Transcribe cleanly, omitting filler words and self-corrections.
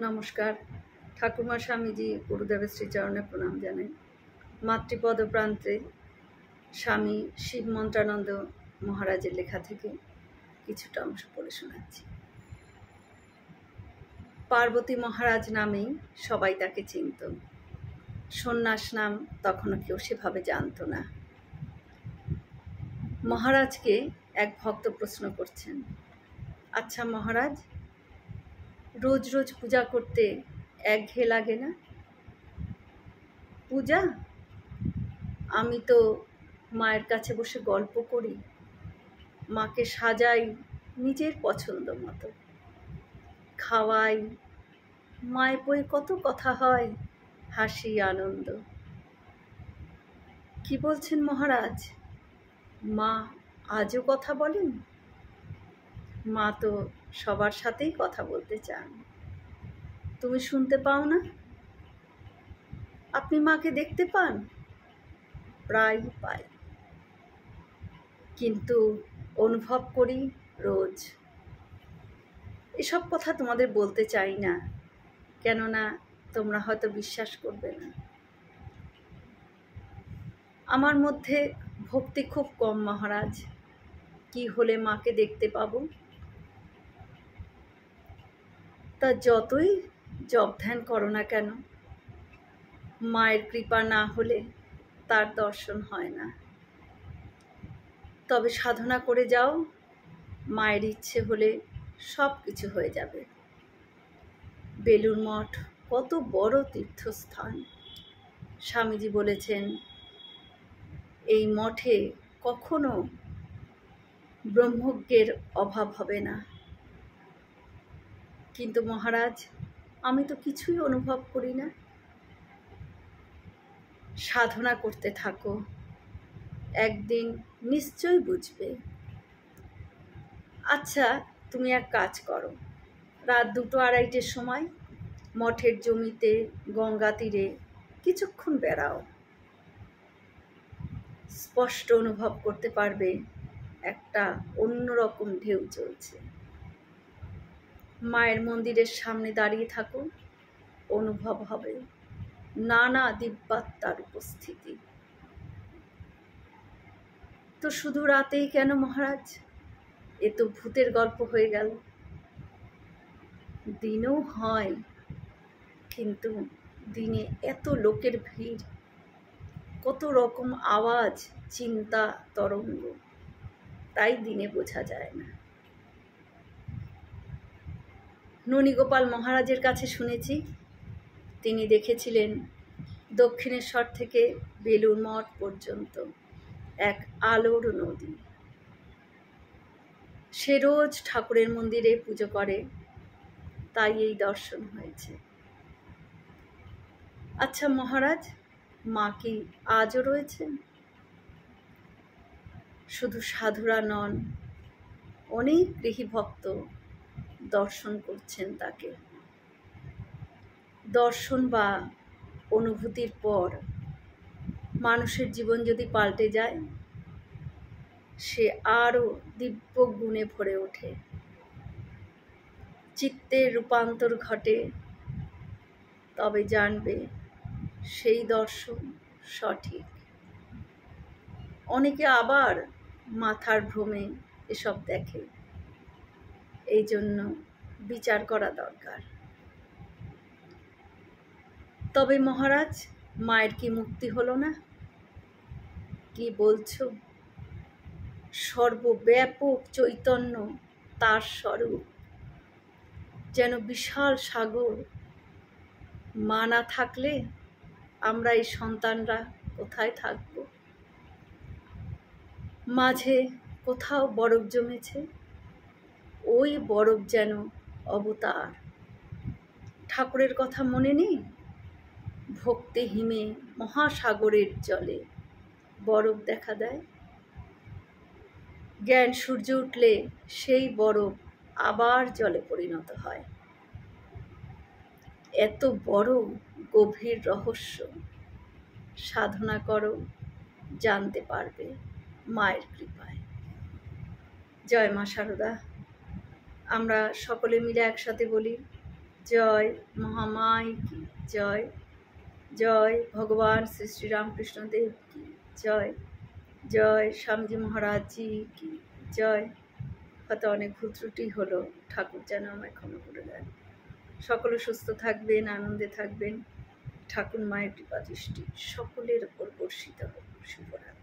নমস্কার। ঠাকুরমা স্বামীজি গুরুদেবের শ্রীচরণে প্রণাম জানাই। মাতৃপদ প্রান্তে স্বামী শিব মন্ত্রানন্দ মহারাজের লেখা থেকে কিছুটা অংশ পড়ে শোনাচ্ছি। পার্বতী মহারাজ নামেই সবাই তাকে চিনত। সন্ন্যাস নাম তখনও কেউ সেভাবে জানত না। মহারাজকে এক ভক্ত প্রশ্ন করছেন, আচ্ছা মহারাজ, রোজ রোজ পূজা করতে একঘেয়ে লাগে না? পূজা? আমি তো মায়ের কাছে বসে গল্প করি, মাকে সাজাই নিজের পছন্দ মতো, খাওয়াই, মায়ের বই কত কথা হয়, হাসি আনন্দ। কি বলছেন মহারাজ, মা আজও কথা বলেন? মা তো সবার সাথেই কথা বলতে চান, তুমি শুনতে পাও না? আপনি মাকে দেখতে পান? প্রায় পাই, কিন্তু অনুভব করি রোজ। এসব কথা তোমাদের বলতে চাই না, কেননা তোমরা হয়তো বিশ্বাস করবে না। আমার মধ্যে ভক্তি খুব কম মহারাজ, কি হলে মাকে দেখতে পাবো? তা যতই জপ ধ্যান করো না কেন, মায়ের কৃপা না হলে তার দর্শন হয় না। তবে সাধনা করে যাও, মায়ের ইচ্ছে হলে সব কিছু হয়ে যাবে। বেলুড় মঠ কত বড় তীর্থস্থান। স্বামীজি বলেছেন, এই মঠে কখনো ব্রহ্মজ্ঞের অভাব হবে না। কিন্তু মহারাজ, আমি তো কিছুই অনুভব করি না। সাধনা করতে থাকো, একদিন নিশ্চয় বুঝবে। আচ্ছা, তুমি এক কাজ করো, রাত 2-2:30টার সময় মঠের জমিতে গঙ্গা তীরে কিছুক্ষণ বেড়াও। স্পষ্ট অনুভব করতে পারবে একটা অন্যরকম ঢেউ চলছে। মায়ের মন্দিরের সামনে দাঁড়িয়ে থাকো, অনুভব হবে নানা দিব্যাত্মার উপস্থিতি। তো শুধু রাতেই কেন মহারাজ? এ তো ভূতের গল্প হয়ে গেল। দিনেও হয়, কিন্তু দিনে এত লোকের ভিড়, কত রকম আওয়াজ, চিন্তা তরঙ্গ, তাই দিনে বোঝা যায় না। ননীগোপাল মহারাজের কাছে শুনেছি, তিনি দেখেছিলেন দক্ষিণেশ্বর থেকে বেলুড় মঠ পর্যন্ত এক আলোর নদী। সে রোজ ঠাকুরের মন্দিরে পুজো করে, তাই এই দর্শন হয়েছে। আচ্ছা মহারাজ, মা কি আজও রয়েছেন? শুধু সাধুরা নন, অনেক গৃহী ভক্ত দর্শন করছেন তাকে। দর্শন বা অনুভূতির পর মানুষের জীবন যদি পাল্টে যায়, সে আরও দিব্য গুণে ভরে ওঠে, চিত্তের রূপান্তর ঘটে। তবে জানবে সেই দর্শন সঠিক। অনেকে আবার মাথার ভ্রমে এসব দেখে, এই জন্য বিচার করা দরকার। তবে মহারাজ, মায়ের কি মুক্তি হলো না? কি বলছো? সর্বব্যাপক চৈতন্য তার স্বরূপ, যেন বিশাল সাগর। মা না থাকলে আমরা এই সন্তানরা কোথায় থাকব? মাঝে কোথাও বরফ জমেছে, ওই বরফ যেন অবতার। ঠাকুরের কথা মনে নেই? ভক্তি হিমে মহাসাগরের জলে বরফ দেখা দেয়। জ্ঞান সূর্য উঠলে সেই বরফ আবার জলে পরিণত হয়। এত বড় গভীর রহস্য। সাধনা করো, জানতে পারবে মায়ের কৃপায়। জয় মা শারদা। আমরা সকলে মিলে একসাথে বলি, জয় মহামাই কি জয়, জয় ভগবান শ্রী শ্রী রামকৃষ্ণ দেব কি জয়, জয় স্বামীজি মহারাজ জি কি জয়। হয়তো অনেক ভুল ত্রুটি হলো, ঠাকুর যেন আমায় ক্ষমা করে দেন। সকলে সুস্থ থাকবেন, আনন্দে থাকবেন। ঠাকুর মায়ের কৃপা দৃষ্টি সকলের ওপর বর্ষিত হোক। শুভরাত্রি।